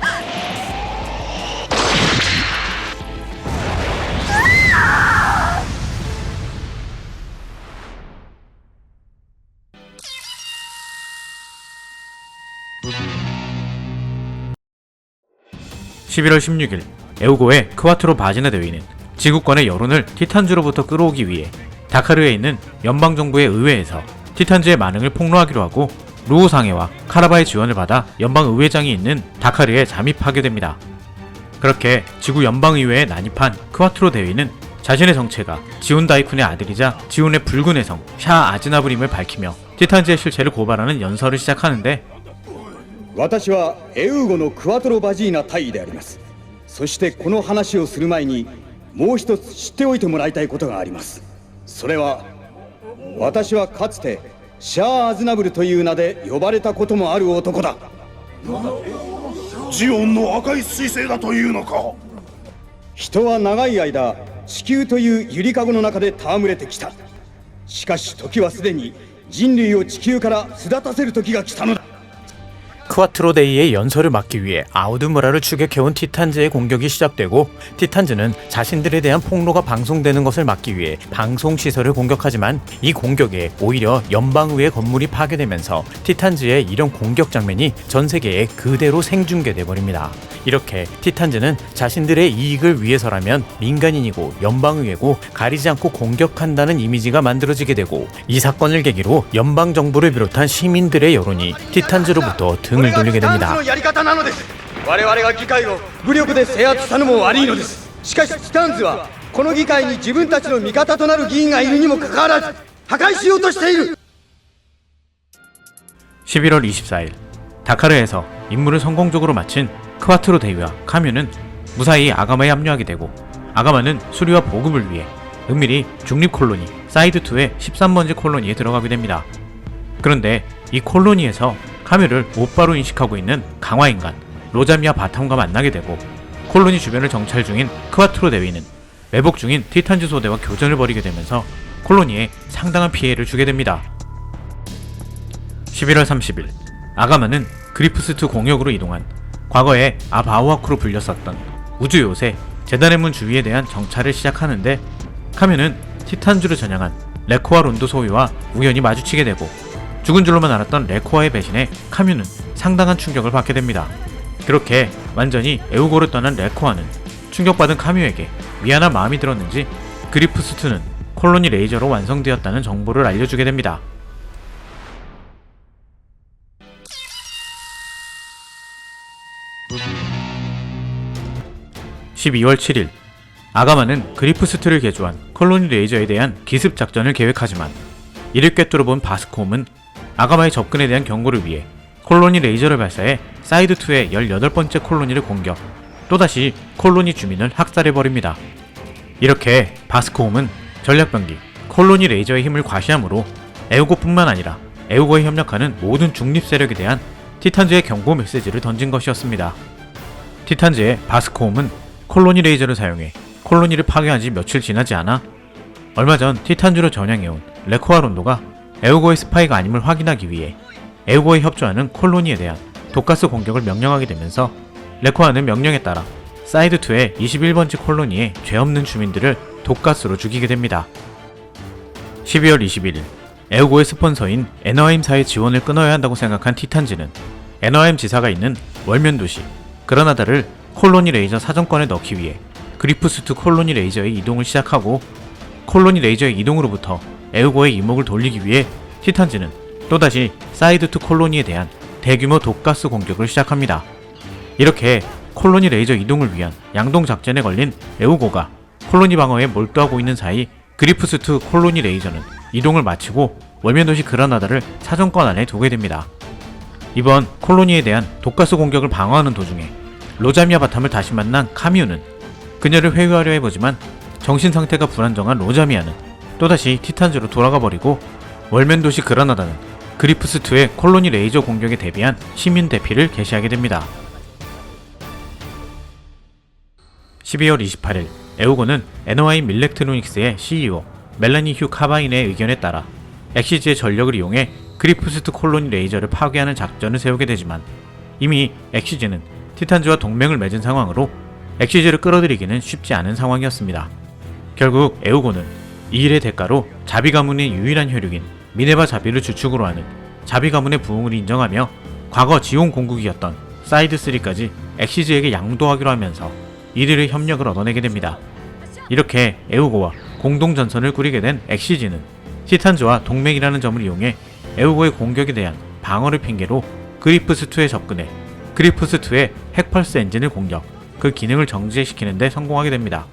(11월 16일) 에우고의 크와트로 바지나 대위는 지구권의 여론을 티탄즈로부터 끌어오기 위해 다카르에 있는 연방정부의 의회에서 티탄즈의 반응을 폭로하기로 하고 루오상해와 카라바의 지원을 받아 연방의회장이 있는 다카르에 잠입하게 됩니다. 그렇게 지구 연방의회에 난입한 크와트로 대위는 자신의 정체가 지온 다이쿤의 아들이자 지온의 붉은 해성 샤 아즈나브림을 밝히며 티탄즈의 실체를 고발하는 연설을 시작하는데 私はエウゴのクワトロバジーナ大尉であります。そしてこの話をする前にもう一つ知っておいてもらいたいことがあります。それは私はかつてシャア・アズナブルという名で呼ばれたこともある男だ。ジオンの赤い彗星だというのか。人は長い間地球というゆりかごの中で戯れてきた。しかし時はすでに人類を地球から巣立たせる時が来たのだ。 크와트로데이의 연설을 막기 위해 아우드무라를 추격해온 티탄즈의 공격이 시작되고 티탄즈는 자신들에 대한 폭로가 방송되는 것을 막기 위해 방송시설을 공격하지만 이 공격에 오히려 연방의회 건물이 파괴되면서 티탄즈의 이런 공격 장면이 전 세계에 그대로 생중계돼 버립니다. 이렇게 티탄즈는 자신들의 이익을 위해서라면 민간인이고 연방의회고 가리지 않고 공격한다는 이미지가 만들어지게 되고 이 사건을 계기로 연방정부를 비롯한 시민들의 여론이 티탄즈로부터 등을 돌리게 됩니다. 我々が議会を武力で制圧したのも悪いのです。しかしティタンズはこの議会に自分たちの味方となる議員がいるにもかかわらず破壊しようとしている。 11월 24일 다카르에서 임무를 성공적으로 마친 크와트로 대위와 카뮤는 무사히 아가마에 합류하게 되고 아가마는 수리와 보급을 위해 은밀히 중립 콜로니 사이드2의 13번지 콜로니에 들어가게 됩니다. 그런데 이 콜로니에서 카뮤를 오빠로 인식하고 있는 강화인간 로자미아 바텀과 만나게 되고 콜로니 주변을 정찰 중인 크와트로 대위는 매복 중인 티탄즈 소대와 교전을 벌이게 되면서 콜로니에 상당한 피해를 주게 됩니다. 11월 30일 아가마는 그리프스2 공역으로 이동한 과거에 아바오아크로 불렸었던 우주요새 재단의 문 주위에 대한 정찰을 시작하는데 카뮤는 티탄즈를 전향한 레코아 론도 소위와 우연히 마주치게 되고 죽은 줄로만 알았던 레코아의 배신에 카뮤는 상당한 충격을 받게 됩니다. 그렇게 완전히 에우고를 떠난 레코아는 충격받은 카뮤에게 미안한 마음이 들었는지 그리프스2는 콜로니 레이저로 완성되었다는 정보를 알려주게 됩니다. (12월 7일) 아가마는 그리프스2를 개조한 콜로니 레이저에 대한 기습 작전을 계획하지만 이를 꿰뚫어본 바스코움은 아가마의 접근에 대한 경고를 위해 콜로니 레이저를 발사해 사이드2의 18번째 콜로니를 공격, 또다시 콜로니 주민을 학살해버립니다. 이렇게 바스코움은 전략병기 콜로니 레이저의 힘을 과시함으로 에우고뿐만 아니라 에우고에 협력하는 모든 중립 세력에 대한 티탄즈의 경고 메시지를 던진 것이었습니다. 티탄즈의 바스코움은 콜로니 레이저를 사용해 콜로니를 파괴한 지 며칠 지나지 않아 얼마 전 티탄즈로 전향해온 레코아 론도가 에우고의 스파이가 아님을 확인하기 위해 에우고에 협조하는 콜로니에 대한 독가스 공격을 명령하게 되면서 레코아는 명령에 따라 사이드2의 21번지 콜로니에 죄 없는 주민들을 독가스로 죽이게 됩니다. 12월 21일 에우고의 스폰서인 에너하임사의 지원을 끊어야 한다고 생각한 티탄즈는 에너하임 지사가 있는 월면 도시 그라나다를 콜로니 레이저 사정권에 넣기 위해 그리프스2 콜로니 레이저의 이동을 시작하고 콜로니 레이저의 이동으로부터 에우고의 이목을 돌리기 위해 티탄즈는 또다시 사이드2 콜로니에 대한 대규모 독가스 공격을 시작합니다. 이렇게 콜로니 레이저 이동을 위한 양동 작전에 걸린 에우고가 콜로니 방어에 몰두하고 있는 사이 그리프스2 콜로니 레이저는 이동을 마치고 월면도시 그라나다를 사정권 안에 두게 됩니다. 이번 콜로니에 대한 독가스 공격을 방어하는 도중에 로자미아 바탐을 다시 만난 카뮤는 그녀를 회유하려 해보지만 정신상태가 불안정한 로자미아는 또다시 티탄즈로 돌아가버리고 월면도시 그라나다는 그리프스2의 콜로니 레이저 공격에 대비한 시민 대피를 개시하게 됩니다. 12월 28일 에우고는 에너하임 밀렉트로닉스의 CEO 멜라니 휴 카바인의 의견에 따라 엑시즈의 전력을 이용해 그리프스2 콜로니 레이저를 파괴하는 작전을 세우게 되지만 이미 엑시즈는 티탄즈와 동맹을 맺은 상황으로 엑시즈를 끌어들이기는 쉽지 않은 상황이었습니다. 결국 에우고는 이 일의 대가로 자비 가문의 유일한 혈육인 미네바 자비를 주축으로 하는 자비 가문의 부흥을 인정하며 과거 지온 공국이었던 사이드3까지 엑시즈에게 양도하기로 하면서 이들의 협력을 얻어내게 됩니다. 이렇게 에우고와 공동전선을 꾸리게 된 엑시즈는 티탄즈와 동맹이라는 점을 이용해 에우고의 공격에 대한 방어를 핑계로 그리프스2에 접근해 그리프스2의 핵펄스 엔진을 공격, 그 기능을 정지시키는 데 성공하게 됩니다.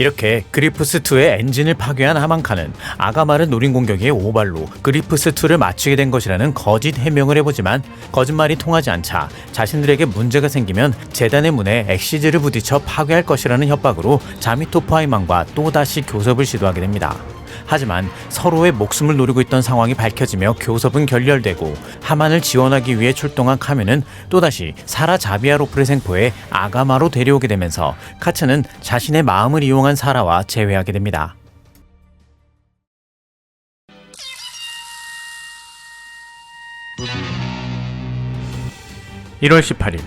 이렇게 그리프스2의 엔진을 파괴한 하만카는 아가마를 노린 공격에 오발로 그리프스2를 맞추게 된 것이라는 거짓 해명을 해보지만 거짓말이 통하지 않자 자신들에게 문제가 생기면 재단의 문에 엑시즈를 부딪혀 파괴할 것이라는 협박으로 자미토프 하이만과 또다시 교섭을 시도하게 됩니다. 하지만 서로의 목숨을 노리고 있던 상황이 밝혀지며 교섭은 결렬되고 하만을 지원하기 위해 출동한 카뮤는 또다시 사라 자비아로프를 생포해 아가마로 데려오게 되면서 카츠는 자신의 마음을 이용한 사라와 재회하게 됩니다. (1월 18일)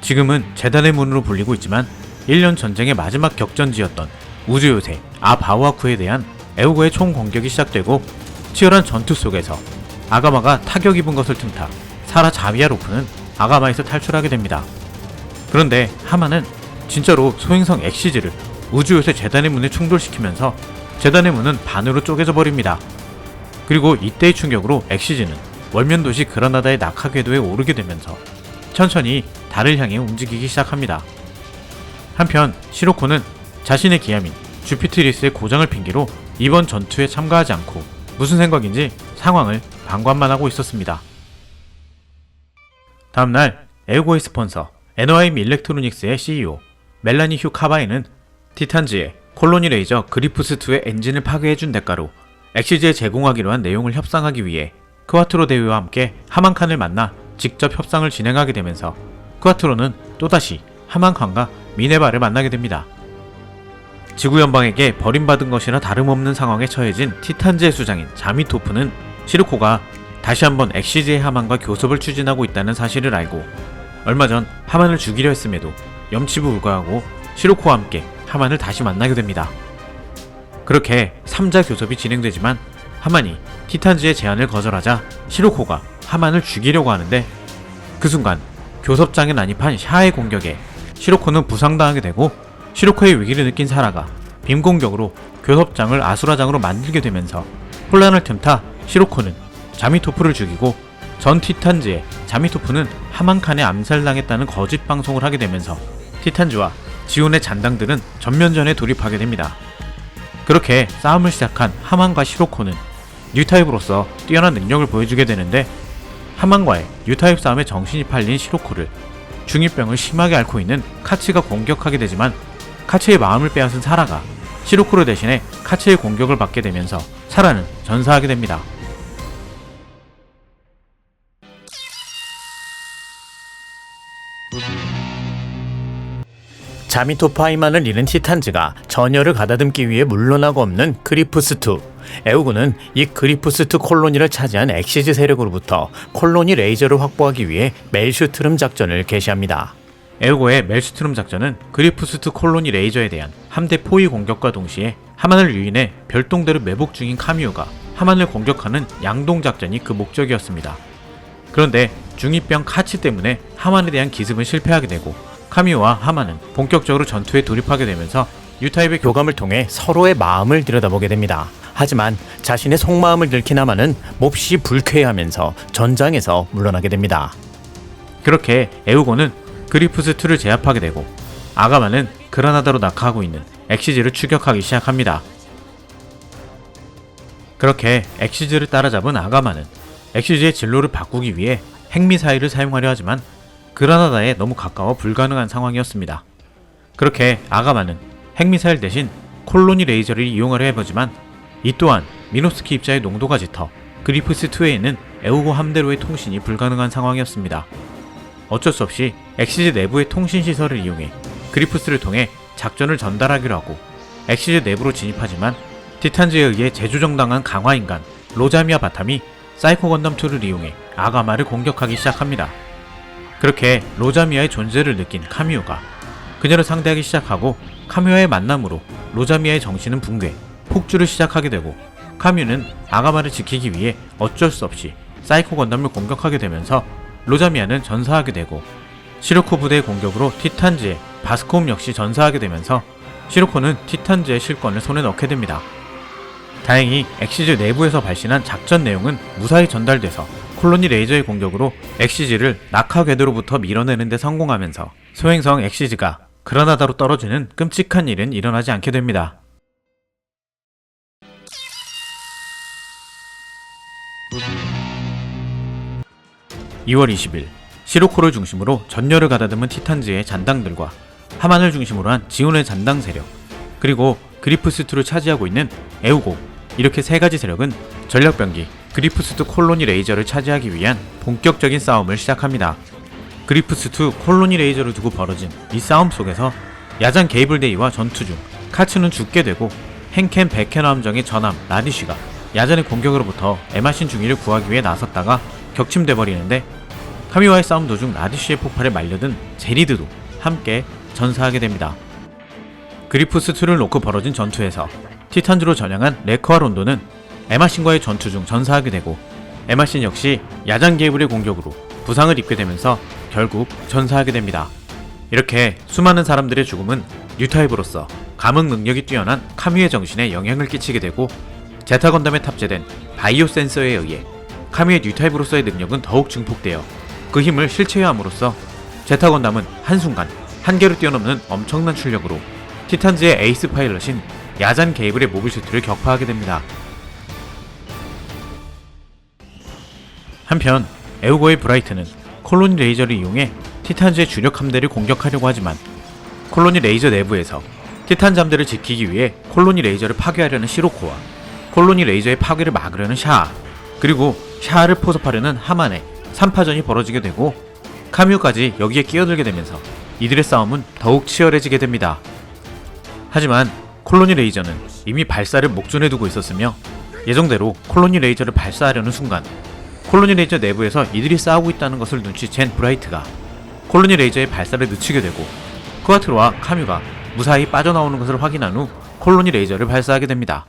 지금은 재단의 문으로 불리고 있지만 1년 전쟁의 마지막 격전지였던 우주요새 아바오아쿠에 대한 에우고의 총 공격이 시작되고 치열한 전투 속에서 아가마가 타격 입은 것을 틈타 사라 자비아로프는 아가마에서 탈출하게 됩니다. 그런데 하마는 진짜로 소행성 엑시즈를 우주요새 재단의 문에 충돌시키면서 재단의 문은 반으로 쪼개져 버립니다. 그리고 이때의 충격으로 엑시즈는 월면도시 그라나다의 낙하 궤도에 오르게 되면서 천천히 달을 향해 움직이기 시작합니다. 한편 시로코는 자신의 기함인 주피트리스의 고장을 핑계로 이번 전투에 참가하지 않고 무슨 생각인지 상황을 방관만 하고 있었습니다. 다음날 에우고의 스폰서 NOIM 일렉트로닉스의 CEO 멜라니 휴 카바이는 티탄즈의 콜로니 레이저 그리프스2의 엔진을 파괴해준 대가로 엑시즈에 제공하기로 한 내용을 협상하기 위해 크와트로 대위와 함께 하만칸을 만나 직접 협상을 진행하게 되면서 크와트로는 또다시 하만칸과 미네바를 만나게 됩니다. 지구연방에게 버림받은 것이나 다름없는 상황에 처해진 티탄즈의 수장인 자미토프는 시르코가 다시 한번 엑시즈의 하만과 교섭을 추진하고 있다는 사실을 알고 얼마 전 하만을 죽이려 했음에도 염치불구하고 시르코와 함께 하만을 다시 만나게 됩니다. 그렇게 3자 교섭이 진행되지만 하만이 티탄즈의 제안을 거절하자 시르코가 하만을 죽이려고 하는데 그 순간 교섭장에 난입한 샤의 공격에 시르코는 부상당하게 되고 시르코의 위기를 느낀 사라가 빔 공격으로 교섭장을 아수라장으로 만들게 되면서 혼란을 틈타 시르코는 자미토프를 죽이고 전 티탄즈의 자미토프는 하만칸에 암살당했다는 거짓 방송을 하게 되면서 티탄즈와 지온의 잔당들은 전면전에 돌입하게 됩니다. 그렇게 싸움을 시작한 하만과 시로코는 뉴타입으로서 뛰어난 능력을 보여주게 되는데 하만과의 뉴타입 싸움에 정신이 팔린 시로코를 중2병을 심하게 앓고 있는 카츠가 공격하게 되지만 카츠의 마음을 빼앗은 사라가 시로코를 대신해 카츠의 공격을 받게 되면서 사라는 전사하게 됩니다. 자미토프 하이만을 잃은 티탄즈가 전열을 가다듬기 위해 물러나고 없는 그리프스2. 에우구는 이 그리프스2 콜로니를 차지한 엑시즈 세력으로부터 콜로니 레이저를 확보하기 위해 멜슈트름 작전을 개시합니다. 에우고의 멜슈트름 작전은 그리프스2 콜로니 레이저에 대한 함대 포위 공격과 동시에 하만을 유인해 별동대로 매복 중인 카미오가 하만을 공격하는 양동 작전이 그 목적이었습니다. 그런데 중2병 카츠 때문에 하만에 대한 기습은 실패하게 되고 카미오와 하만은 본격적으로 전투에 돌입하게 되면서 뉴타입의 교감을 통해 서로의 마음을 들여다보게 됩니다. 하지만 자신의 속마음을 들킨 하만은 몹시 불쾌해하면서 전장에서 물러나게 됩니다. 그렇게 에우고는 그리프스2를 제압하게 되고 아가마는 그라나다로 낙하하고 있는 엑시즈를 추격하기 시작합니다. 그렇게 엑시즈를 따라잡은 아가마는 엑시즈의 진로를 바꾸기 위해 핵미사일을 사용하려 하지만 그라나다에 너무 가까워 불가능한 상황이었습니다. 그렇게 아가마는 핵미사일 대신 콜로니 레이저를 이용하려 해보지만 이 또한 미노스키 입자의 농도가 짙어 그리프스2에 있는 에우고 함대로의 통신이 불가능한 상황이었습니다. 어쩔 수 없이 엑시즈 내부의 통신시설을 이용해 그리프스를 통해 작전을 전달하기로 하고 엑시즈 내부로 진입하지만 티탄즈에 의해 재조정당한 강화인간 로자미아 바탐이 사이코 건담2를 이용해 아가마를 공격하기 시작합니다. 그렇게 로자미아의 존재를 느낀 카미오가 그녀를 상대하기 시작하고 카미오의 만남으로 로자미아의 정신은 붕괴, 폭주를 시작하게 되고 카미오는 아가마를 지키기 위해 어쩔 수 없이 사이코 건담을 공격하게 되면서 로자미아는 전사하게 되고 시르코 부대의 공격으로 티탄즈의 바스코움 역시 전사하게 되면서 시르코는 티탄즈의 실권을 손에 넣게 됩니다. 다행히 엑시즈 내부에서 발신한 작전 내용은 무사히 전달돼서 콜로니 레이저의 공격으로 엑시즈를 낙하 궤도로부터 밀어내는 데 성공하면서 소행성 엑시즈가 그라나다로 떨어지는 끔찍한 일은 일어나지 않게 됩니다. (2월 20일) 시로코를 중심으로 전열을 가다듬은 티탄즈의 잔당들과 하만을 중심으로 한 지온의 잔당 세력, 그리고 그리프스2를 차지하고 있는 에우고, 이렇게 세 가지 세력은 전략병기 그리프스2 콜로니 레이저를 차지하기 위한 본격적인 싸움을 시작합니다. 그리프스2 콜로니 레이저를 두고 벌어진 이 싸움 속에서 야잔 게이블데이와 전투 중 카츠는 죽게 되고, henken 베케너 함정의 전함 라디쉬가 야잔의 공격으로부터 에마신 중위를 구하기 위해 나섰다가 격침돼 버리는데, 카미와의 싸움 도중 라디쉬의 폭발에 말려든 제리드도 함께 전사하게 됩니다. 그리프스2를 놓고 벌어진 전투에서 티탄즈로 전향한 레커와 론도는 에마신과의 전투 중 전사하게 되고, 에마신 역시 야잔 게이블의 공격으로 부상을 입게 되면서 결국 전사하게 됩니다. 이렇게 수많은 사람들의 죽음은 뉴타입으로서 감흥 능력이 뛰어난 카뮤의 정신에 영향을 끼치게 되고, 제타 건담에 탑재된 바이오 센서에 의해 카뮤의 뉴타입으로서의 능력은 더욱 증폭되어 그 힘을 실체화함으로써 제타 건담은 한순간 한계를 뛰어넘는 엄청난 출력으로 티탄즈의 에이스 파일럿인 야잔 게이블의 모빌슈트를 격파하게 됩니다. 한편 에우고의 브라이트는 콜로니 레이저를 이용해 티탄즈의 주력 함대를 공격하려고 하지만, 콜로니 레이저 내부에서 티탄즈 함대를 지키기 위해 콜로니 레이저를 파괴하려는 시로코와 콜로니 레이저의 파괴를 막으려는 샤아, 그리고 샤아를 포섭하려는 하만의 3파전이 벌어지게 되고, 카뮤까지 여기에 끼어들게 되면서 이들의 싸움은 더욱 치열해지게 됩니다. 하지만 콜로니 레이저는 이미 발사를 목전에 두고 있었으며, 예정대로 콜로니 레이저를 발사하려는 순간 콜로니 레이저 내부에서 이들이 싸우고 있다는 것을 눈치챈 브라이트가 콜로니 레이저의 발사를 늦추게 되고, 크와트로와 카뮤가 무사히 빠져나오는 것을 확인한 후 콜로니 레이저를 발사하게 됩니다.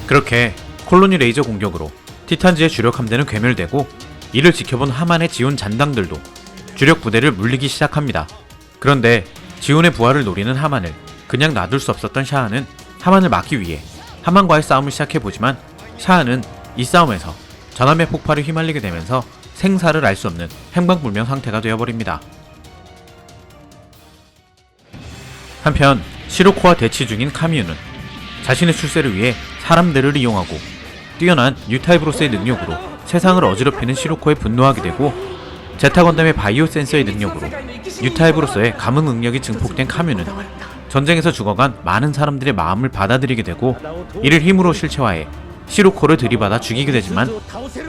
그렇게 콜로니 레이저 공격으로 티탄즈의 주력 함대는 괴멸되고, 이를 지켜본 하만의 지온 잔당들도 주력 부대를 물리기 시작합니다. 그런데 지온의 부하를 노리는 하만을 그냥 놔둘 수 없었던 샤아는 하만을 막기 위해 하만과의 싸움을 시작해보지만, 샤아는 이 싸움에서 전함의 폭발에 휘말리게 되면서 생사를 알 수 없는 행방불명 상태가 되어버립니다. 한편 시로코와 대치 중인 카미유는 자신의 출세를 위해 사람들을 이용하고 뛰어난 뉴타입으로서의 능력으로 세상을 어지럽히는 시로코에 분노하게 되고, 제타 건담의 바이오 센서의 능력으로 뉴타입으로서의 감흥 능력이 증폭된 카뮤는 전쟁에서 죽어간 많은 사람들의 마음을 받아들이게 되고, 이를 힘으로 실체화해 시로코를 들이받아 죽이게 되지만,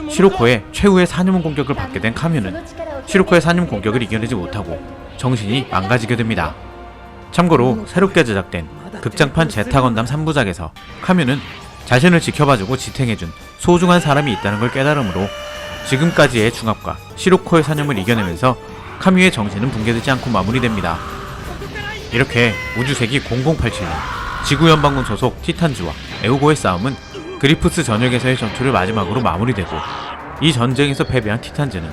시로코의 최후의 산염 공격을 받게 된 카뮤는 시로코의 산염 공격을 이겨내지 못하고 정신이 망가지게 됩니다. 참고로 새롭게 제작된 극장판 제타 건담 3부작에서 카뮤는 자신을 지켜봐주고 지탱해준 소중한 사람이 있다는 걸 깨달음으로 지금까지의 중압과 시로코의 산염을 이겨내면서 카뮤의 정신은 붕괴되지 않고 마무리됩니다. 이렇게 우주세기 0087년 지구연방군 소속 티탄즈와 에우고의 싸움은 그리프스 전역에서의 전투를 마지막으로 마무리되고, 이 전쟁에서 패배한 티탄즈는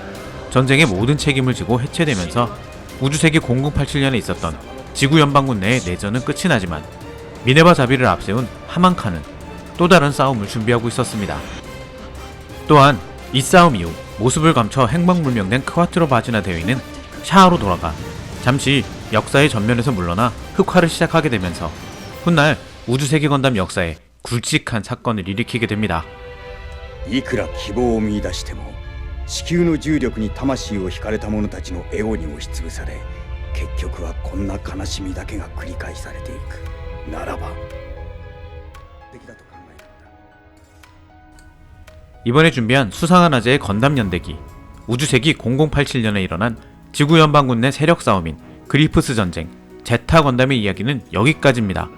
전쟁의 모든 책임을 지고 해체되면서 우주세기 0087년에 있었던 지구연방군 내의 내전은 끝이 나지만, 미네바 자비를 앞세운 하만카는 또 다른 싸움을 준비하고 있었습니다. 또한 이 싸움 이후 모습을 감춰 행방불명된 크와트로 바지나 대위는 샤아로 돌아가 잠시 역사의 전면에서 물러나 흑화를 시작하게 되면서 훗날 우주세기 건담 역사에 굵직한 사건을 일으키게 됩니다. いくら希望を見出しても地球の重力に魂を惹かれた者たちのエゴに押しつぶされ、結局はこんな悲しみだけが繰り返されていくならば的だと考えたんだ。 이번에 준비한 수상한 화제의 건담 연대기, 우주세기 0087년에 일어난 지구연방군 내 세력 싸움인 그리프스 전쟁, 제타 건담의 이야기는 여기까지입니다.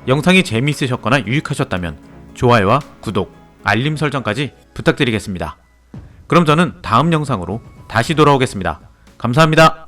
영상이 재미있으셨거나 유익하셨다면 좋아요와 구독, 알림 설정까지 부탁드리겠습니다. 그럼 저는 다음 영상으로 다시 돌아오겠습니다. 감사합니다.